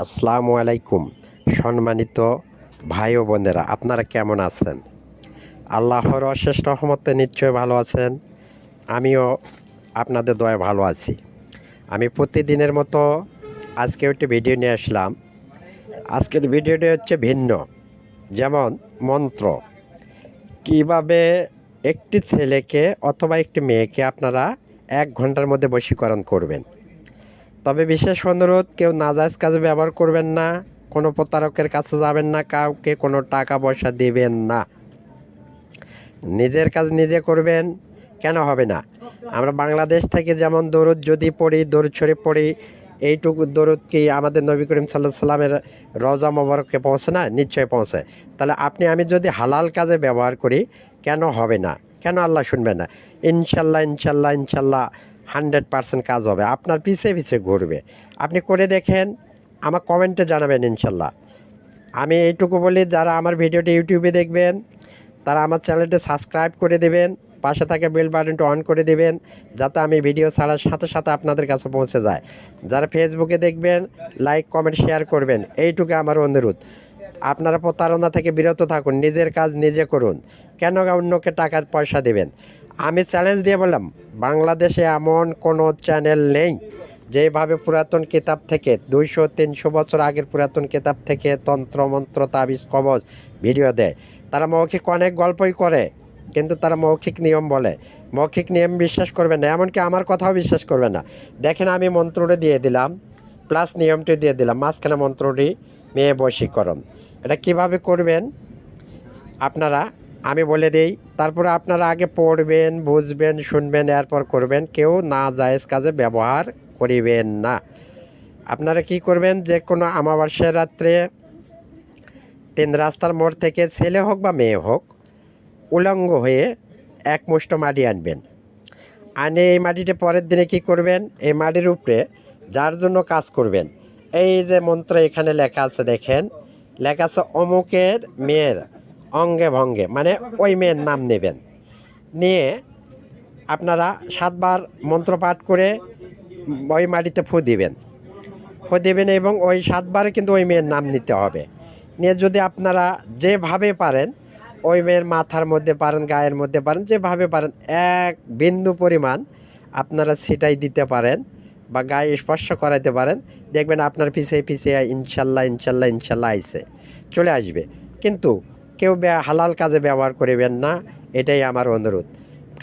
আসসালামু আলাইকুম। সম্মানিত ভাই ও বোনেরা, আপনারা কেমন আছেন? আল্লাহর অশেষ রহমতে নিশ্চয় ভালো আছেন। আমিও আপনাদের দয়ায় ভালো আছি। আমি প্রতিদিনের মতো আজকে একটি ভিডিও নিয়ে আসলাম। আজকের ভিডিওটি হচ্ছে ভিন্ন। যেমন মন্ত্র। কিভাবে একটি ছেলেকে অথবা একটি মেয়েকে আপনারা ১ ঘন্টার মধ্যে বশীকরণ করবেন। তবে বিশেষ অনুরোধ, কেউ নাজায়েজ কাজে ব্যবহার করবেন না, কোনো প্রতারকের কাছে যাবেন না, কাউকে কোনো টাকা পয়সা দিবেন না। নিজের কাজ নিজে করবেন। কেন হবে না? আমরা বাংলাদেশ থেকে যেমন দরুদ যদি পড়ি, দরুদ শরীফ পড়ি, এইটুকু দরুদ কি আমাদের নবী করিম সাল্লাল্লাহু আলাইহি সাল্লামের রওজা মোবারকে পৌঁছে না? নিশ্চয়ই পৌঁছে। তাহলে আপনি আমি যদি হালাল কাজে ব্যবহার করি, কেন হবে না? কেন আল্লাহ শুনবে না? ইনশাল্লাহ, ইনশাল্লাহ, ইনশাল্লাহ 100% কাজ হবে। আপনার পিছে পিছে ঘুরবে। আপনি করে দেখেন, আমার কমেন্টে জানাবেন ইনশাল্লাহ। আমি এইটুকু বলি, যারা আমার ভিডিওটি ইউটিউবে দেখবেন তারা আমার চ্যানেলটি সাবস্ক্রাইব করে দেবেন, পাশে থাকা বেল বাটনটি অন করে দেবেন, যাতে আমি ভিডিও ছাড়ার সাথে সাথে আপনাদের কাছে পৌঁছে যায়। যারা ফেসবুকে দেখবেন, লাইক কমেন্ট শেয়ার করবেন, এইটুকু আমার অনুরোধ। আপনারা প্রতারণা থেকে বিরত থাকুন, নিজের কাজ নিজে করুন। কেন অন্যকে টাকা পয়সা দেবেন? আমি চ্যালেঞ্জ দিয়ে বললাম, বাংলাদেশে এমন কোনো চ্যানেল নেই যেভাবে পুরাতন কিতাব থেকে 200-300 বছর আগের পুরাতন কিতাব থেকে তন্ত্রমন্ত্র তাবিজ কবজ ভিডিও দেয়। তারা মৌখিক অনেক গল্পই করে, কিন্তু তারা মৌখিক নিয়ম বলে। মৌখিক নিয়ম বিশ্বাস করবেন না, এমনকি আমার কথাও বিশ্বাস করবেন না। দেখেন, আমি মন্ত্রটি দিয়ে দিলাম, প্লাস নিয়মটি দিয়ে দিলাম, মাঝখানে মন্ত্রটি মেয়ে বশীকরণ। এটা কিভাবে করবেন আপনারা আমি বলে দেই, তারপরে আপনারা আগে পড়বেন, বুঝবেন, শুনবেন, এরপর করবেন। কেউ না জায়েজ কাজে ব্যবহার করিবেন না। আপনারা কি করবেন, যে কোনো অমাবস্যার রাত্রে 3 রাস্তার মোড় থেকে ছেলে হোক বা মেয়ে হোক, উলঙ্গ হয়ে এক মুষ্ট মাটি আনবেন। আনে এই মাটিটা পরের দিনে কি করবেন, এই মাটির উপরে যার জন্য কাজ করবেন, এই যে মন্ত্র এখানে লেখা আছে দেখেন, লেখা আছে অমুকের মেয়ের অঙ্গে ভঙ্গে, মানে ওই মেয়ের নাম নেবেন। নিয়ে আপনারা 7 বার মন্ত্র পাঠ করে ওই মাটিতে ফু দিবেন এবং ওই 7 বারে কিন্তু ওই মেয়ের নাম নিতে হবে। নিয়ে যদি আপনারা যেভাবে পারেন, ওই মেয়ের মাথার মধ্যে পারেন, গায়ের মধ্যে পারেন, যেভাবে পারেন, এক বিন্দু পরিমাণ আপনারা ছিটাই দিতে পারেন বা গায়ে স্পর্শ করাইতে পারেন। দেখবেন আপনার পিছিয়ে পিছিয়ে ইনশাল্লাহ, ইনশাল্লাহ, ইনশাল্লাহ চলে আসবে। কিন্তু কেউ হালাল কাজে ব্যবহার করিবেন না, এটাই আমার অনুরোধ।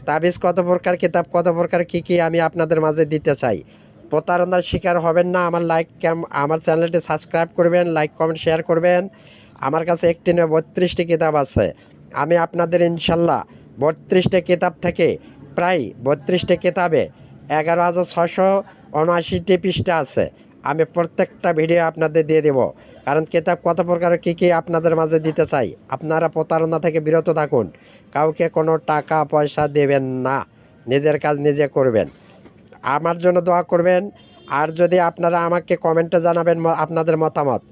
তাবিজ কত প্রকার, কিতাব কত প্রকার, কী কী আমি আপনাদের মাঝে দিতে চাই। প্রতারণার শিকার হবেন না। আমার চ্যানেলটি সাবস্ক্রাইব করবেন, লাইক কমেন্ট শেয়ার করবেন। আমার কাছে একটি নয় 32টি কিতাব আছে। আমি আপনাদের ইনশাল্লাহ 32টি কিতাব থেকে প্রায় 32টি কিতাবে 11,679টি পৃষ্ঠা আছে। আমি প্রত্যেকটা ভিডিও আপনাদের দিয়ে দেব, কারণ কিতাব কত প্রকার কী কী আপনাদের মাঝে দিতে চাই। আপনারা প্রতারণা থেকে বিরত থাকুন, কাউকে কোনো টাকা পয়সা দেবেন না, নিজের কাজ নিজে করবেন। আমার জন্য দোয়া করবেন। আর যদি আপনারা আমাকে কমেন্টে জানাবেন আপনাদের মতামত,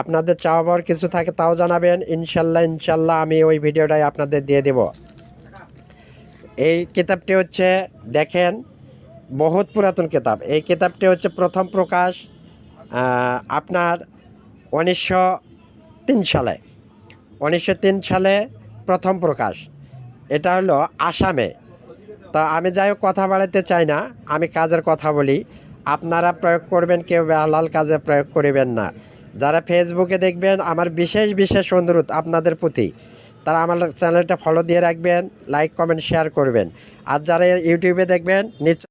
আপনাদের চাওয়া পাওয়ার কিছু থাকে তাও জানাবেন। ইনশাল্লাহ, ইনশাল্লাহ আমি ওই ভিডিওটাই আপনাদের দিয়ে দেব। এই কিতাবটি হচ্ছে, দেখেন, বহুত পুরাতন কিতাব। এই কিতাবটি হচ্ছে প্রথম প্রকাশ আপনার 1903 সালে 1903 সালে প্রথম প্রকাশ। এটা হলো আসামে। তা আমি যাই হোক, কথা বাড়াতে চাই না, আমি কাজের কথা বলি। আপনারা প্রয়োগ করবেন, কেউ হালাল কাজে প্রয়োগ করিবেন না। যারা ফেসবুকে দেখবেন, আমার বিশেষ বিশেষ অনুরোধ আপনাদের প্রতি, তারা আমার চ্যানেলটা ফলো দিয়ে রাখবেন, লাইক কমেন্ট শেয়ার করবেন। আর যারা ইউটিউবে দেখবেন, নিশ্চয়